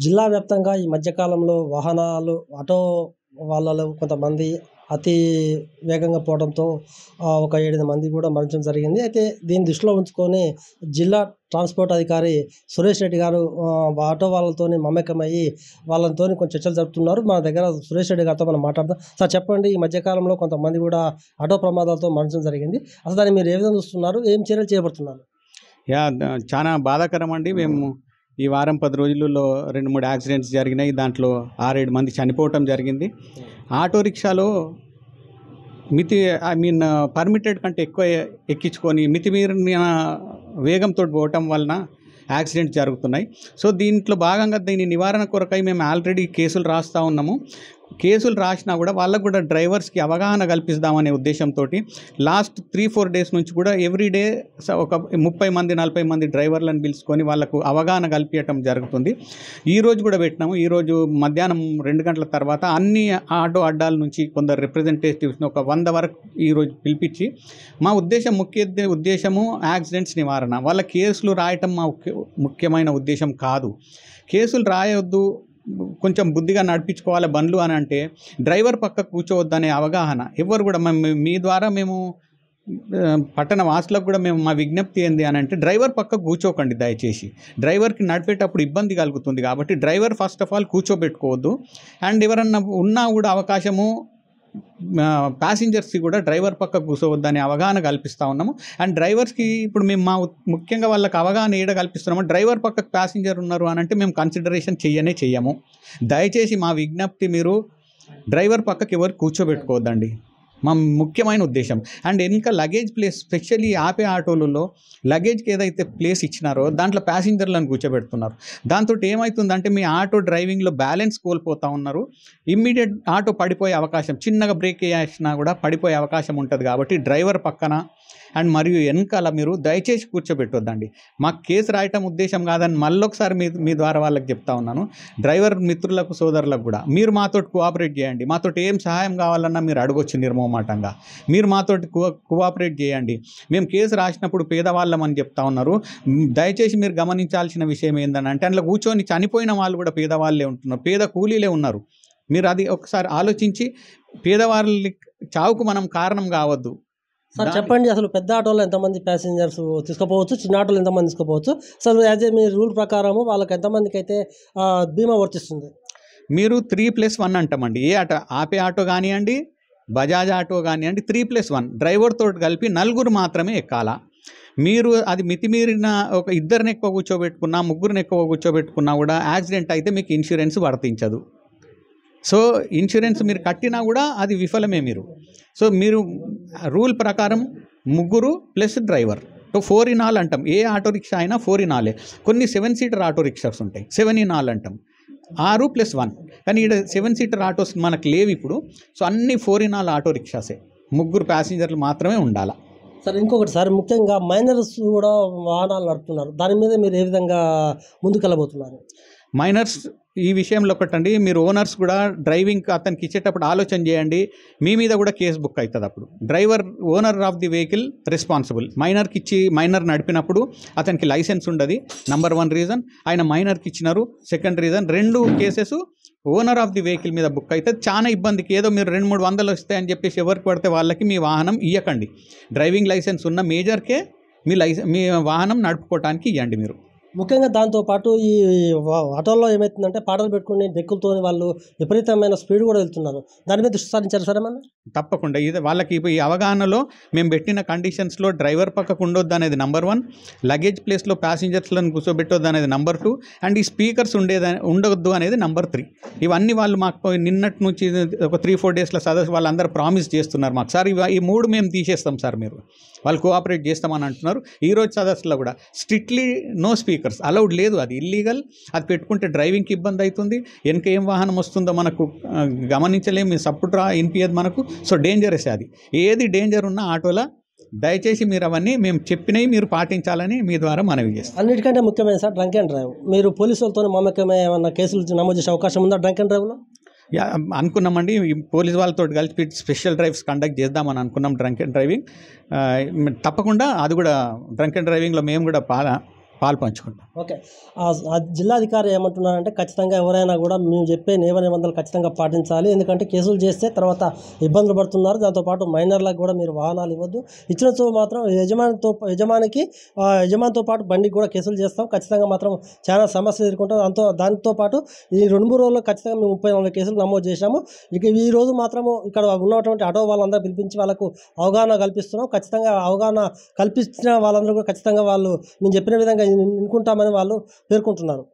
జిల్లా వ్యాప్తంగా ఈ మధ్య కాలంలో వాహనాలు ఆటో వాళ్ళలో కొంతమంది అతి వేగంగా పోవడంతో ఒక 7 మంది కూడా మరణించడం జరిగింది. అయితే దీన్ని దృష్టిలో ఉంచుకొని జిల్లా ట్రాన్స్‌పోర్ట్ అధికారి సురేష్ రెడ్డి గారు ఆటో వాళ్ళతోని మమేకమయ్యి వాళ్ళతోని కొంచెం చర్చలు జరుపుతున్నారు. మన దగ్గర సురేష్ రెడ్డి గారితో మనం మాట్లాడదాం. సార్ చెప్పండి, ఈ మధ్య కాలంలో కొంతమంది కూడా ఆటో ప్రమాదాలతో మరణించడం జరిగింది. అసలు దాన్ని మీరు ఏ విధంగా చూస్తున్నారు? ఏం చర్యలు చేపడుతున్నారు? చాలా బాధాకరం అండి. మేము ఈ వారం 10 రోజులలో 2, 3 యాక్సిడెంట్స్ జరిగినాయి. దాంట్లో 6, 7 మంది చనిపోవటం జరిగింది. ఆటో రిక్షాలో పర్మిటెడ్ కంటే ఎక్కువ ఎక్కించుకొని మితిమీరిన వేగంతో పోవటం వలన యాక్సిడెంట్స్ జరుగుతున్నాయి. సో దీంట్లో భాగంగా దీని నివారణ కొరకై మేము ఆల్రెడీ కేసులు రాస్తూ ఉన్నాము. కేసులు రాసినా కూడా వాళ్ళకు కూడా డ్రైవర్స్కి అవగాహన కల్పిస్తామనే ఉద్దేశంతో లాస్ట్ 3-4 డేస్ నుంచి కూడా ఎవ్రీడే ఒక 30 మంది 40 మంది డ్రైవర్లను పిలుచుకొని వాళ్ళకు అవగాహన కల్పించడం జరుగుతుంది. ఈరోజు కూడా పెట్టినాము. ఈరోజు మధ్యాహ్నం 2 గంటల తర్వాత అన్ని ఆటో అడ్డాల నుంచి కొందరు రిప్రజెంటేటివ్స్ని ఒక 100 వరకు ఈరోజు పిలిపించి మా ఉద్దేశము యాక్సిడెంట్స్ నివారణ. వాళ్ళ కేసులు రాయటం మా ముఖ్యమైన ఉద్దేశం కాదు. కేసులు రాయొద్దు, కొంచెం బుద్ధిగా నడిపించుకోవాలి బండ్లు అని అంటే డ్రైవర్ పక్క కూర్చోవద్దనే అవగాహన ఎవరు కూడా మీ ద్వారా మేము పట్టణ వాసులకు కూడా మేము మా విజ్ఞప్తి ఏంది అని అంటే డ్రైవర్ పక్క కూర్చోకండి దయచేసి. డ్రైవర్కి నడిపేటప్పుడు ఇబ్బంది కలుగుతుంది కాబట్టి డ్రైవర్ ఫస్ట్ ఆఫ్ ఆల్ కూర్చోబెట్టుకోవద్దు. అండ్ ఎవరన్నా ఉన్నా కూడా అవకాశము ప్యాసింజర్స్కి కూడా డ్రైవర్ పక్క కూర్చోవద్దనే అవగాహన కల్పిస్తూ ఉన్నాము. అండ్ డ్రైవర్స్కి ఇప్పుడు మేము ముఖ్యంగా వాళ్ళకి అవగాహన కల్పిస్తున్నాము. డ్రైవర్ పక్కకు ప్యాసింజర్ ఉన్నారు అని అంటే మేము కన్సిడరేషన్ చెయ్యము. దయచేసి మా విజ్ఞప్తి, మీరు డ్రైవర్ పక్కకి ఎవరు కూర్చోబెట్టుకోవద్దండి, మా ముఖ్యమైన ఉద్దేశం. అండ్ ఇంకా లగేజ్ ప్లేస్, స్పెషల్లీ ఆపే ఆటోలలో లగేజ్కి ఏదైతే ప్లేస్ ఇచ్చినారో దాంట్లో ప్యాసింజర్లను కూర్చోబెడుతున్నారు. దాంతో ఏమవుతుందంటే మీ ఆటో డ్రైవింగ్లో బ్యాలెన్స్ కోల్పోతూ ఉన్నారు. ఇమ్మీడియట్ ఆటో పడిపోయే అవకాశం, చిన్నగా బ్రేక్ వేసినా కూడా పడిపోయే అవకాశం ఉంటుంది. కాబట్టి డ్రైవర్ పక్కన అండ్ మరియు వెనకాల మీరు దయచేసి కూర్చోబెట్టొద్దండి. మాకు కేసు రాయటం ఉద్దేశం కాదని మళ్ళొకసారి మీ ద్వారా వాళ్ళకి చెప్తా ఉన్నాను. డ్రైవర్ మిత్రులకు, సోదరులకు కూడా మీరు మాతోటి కోఆపరేట్ చేయండి. మాతోటి ఏం సహాయం కావాలన్నా మీరు అడగొచ్చు నిర్మోహమాటంగా. మీరు మాతోటి కోఆపరేట్ చేయండి. మేము కేసు రాసినప్పుడు పేదవాళ్ళమని చెప్తా ఉన్నారు. దయచేసి మీరు గమనించాల్సిన విషయం ఏంటంటే అందులో కూర్చొని చనిపోయిన వాళ్ళు కూడా పేదవాళ్ళే ఉంటున్నారు, పేద కూలీలే ఉన్నారు. మీరు అది ఒకసారి ఆలోచించి పేదవాళ్ళ చావుకు మనం కారణం కావద్దు. సార్ చెప్పండి, అసలు పెద్ద ఆటోలో ఎంతమంది ప్యాసింజర్స్ తీసుకుపోవచ్చు, చిన్న ఆటోలో ఎంతమంది తీసుకుపోవచ్చు? అసలు యాజ్ ఏ మీ రూల్ ప్రకారము వాళ్ళకి ఎంతమందికి అయితే బీమా వర్తిస్తుంది? మీరు 3+1 అంటామండి. ఏ ఆటో, ఆపే ఆటో కానివ్వండి, బజాజ్ ఆటో కానివ్వండి, 3+1 డ్రైవర్తో కలిపి 4 మాత్రమే ఎక్కాలా. మీరు అది మితిమీరిన ఒక 2 ఎక్కువ కూర్చోబెట్టుకున్నా, 3 ఎక్కువ కూర్చోబెట్టుకున్నా కూడా యాక్సిడెంట్ అయితే మీకు ఇన్సూరెన్స్ వర్తించదు. సో ఇన్సూరెన్స్ మీరు కట్టినా కూడా అది విఫలమే. సో మీరు రూల్ ప్రకారం 3+ డ్రైవర్, 4 in all అంటాం. ఏ ఆటో రిక్షా అయినా 4 in all. కొన్ని 7 సీటర్ ఆటో రిక్షాస్ ఉంటాయి, 7 in all అంటాం. 6+1. కానీ ఇక్కడ 7 సీటర్ ఆటోస్ మనకు లేవు ఇప్పుడు. సో అన్ని 4 in all ఆటో రిక్షాసే, 3 ప్యాసింజర్లు మాత్రమే ఉండాలి. సార్ ఇంకొకటి సార్, ముఖ్యంగా మైనర్స్ కూడా వాహనాలు నడుపుతున్నారు. దాని మీద మీరు ఏ విధంగా ముందుకెళ్ళబోతున్నారు? మైనర్స్ ఈ విషయంలో ఒకటండి, మీరు ఓనర్స్ కూడా డ్రైవింగ్ అతనికి ఇచ్చేటప్పుడు ఆలోచన చేయండి. మీ మీద కూడా కేసు బుక్ అవుతుంది. అప్పుడు owner of the vehicle responsible. మైనర్కి ఇచ్చి మైనర్ నడిపినప్పుడు అతనికి లైసెన్స్ ఉండదు. Number 1 reason. ఆయన మైనర్కి ఇచ్చినారు. Second reason, 2 cases owner of the vehicle మీద బుక్ అవుతుంది. చాలా ఇబ్బందికి ఏదో మీరు 200-300 వస్తాయని చెప్పేసి ఎవరికి పడితే వాళ్ళకి మీ వాహనం ఇవ్వకండి. డ్రైవింగ్ లైసెన్స్ ఉన్న మేజర్కే మీ వాహనం నడుపుకోవటానికి ఇవ్వండి మీరు. ముఖ్యంగా దాంతోపాటు ఈ ఆటోల్లో ఏమవుతుందంటే పాటలు పెట్టుకుని డెక్కులతో వాళ్ళు విపరీతమైన స్పీడ్ కూడా వెళ్తున్నారు. దాని మీద దృష్టి సారించారు సార్ ఏమన్నా? తప్పకుండా. ఇది వాళ్ళకి ఈ అవగాహనలో మేము పెట్టిన కండిషన్స్లో డ్రైవర్ పక్కకు ఉండొద్దు అనేది నంబర్ 1, లగేజ్ ప్లేస్లో ప్యాసింజర్స్లను కూర్చోబెట్టొద్దు అనేది నంబర్ 2, అండ్ ఈ స్పీకర్స్ ఉండొద్దు అనేది నంబర్ 3. ఇవన్నీ వాళ్ళు మాకు నిన్నటి నుంచి ఒక 3-4 డేస్లో సదస్సు వాళ్ళందరూ ప్రామిస్ చేస్తున్నారు మాకు. సార్ ఈ 3 మేము తీసేస్తాం సార్, మీరు వాళ్ళు కోఆపరేట్ చేస్తామని అంటున్నారు. ఈరోజు సదస్సులో కూడా స్ట్రిక్ట్లీ నో స్పీకర్స్ అలౌడ్ లేదు, అది ఇల్లీగల్. అది పెట్టుకుంటే డ్రైవింగ్కి ఇబ్బంది అవుతుంది. వెనక ఏం వాహనం వస్తుందో మనకు గమనించలేము, సపోర్ట్ వినిపించదు మనకు. సో డేంజరస్ అది. ఏది డేంజర్ ఉన్న ఆటోలో దయచేసి మీరు అవన్నీ మేము చెప్పినవి మీరు పాటించాలని మీ ద్వారా మనవి చేస్తాం. అన్నిటికంటే ముఖ్యమైన సార్ డ్రంక్ అండ్ డ్రైవ్. మీరు పోలీసులతో మమేకమే ఏమన్నా కేసులు నమోదు చేసే అవకాశం ఉందా డ్రంక్ అండ్ డ్రైవ్లో? అనుకున్నామండి, పోలీస్ వాళ్ళతో కలిపి స్పెషల్ డ్రైవ్స్ కండక్ట్ చేద్దామని అనుకున్నాం. డ్రంక్ అండ్ డ్రైవింగ్ తప్పకుండా, అది కూడా డ్రంక్ అండ్ డ్రైవింగ్లో మేము కూడా పాలు పంచుకుంటాం. ఓకే. ఆ జిల్లాధికారి ఏమంటున్నారంటే ఖచ్చితంగా ఎవరైనా కూడా మేము చెప్పే నియమ నిబంధనలు ఖచ్చితంగా పాటించాలి. ఎందుకంటే కేసులు చేస్తే తర్వాత ఇబ్బందులు పడుతున్నారు. దాంతోపాటు మైనర్లకు కూడా మీరు వాహనాలు ఇవ్వద్దు. ఇచ్చినచో మాత్రం యజమానితో పాటు బండికి కూడా కేసులు చేస్తాం. ఖచ్చితంగా మాత్రం చాలా సమస్యలు ఎదుర్కొంటాం. దాంతో పాటు ఈ 2-3 రోజుల్లో ఖచ్చితంగా మేము 30-40 కేసులు నమోదు చేశాము. ఇక ఈ రోజు మాత్రము ఇక్కడ ఉన్నటువంటి ఆటో వాళ్ళందరూ పిలిపించి వాళ్ళకు అవగాహన కల్పిస్తున్నాం. ఖచ్చితంగా అవగాహన కల్పించిన వాళ్ళందరూ కూడా ఖచ్చితంగా వాళ్ళు మేము చెప్పిన విధంగా వినుకుంటామని వాళ్ళు పేర్కొంటున్నారు.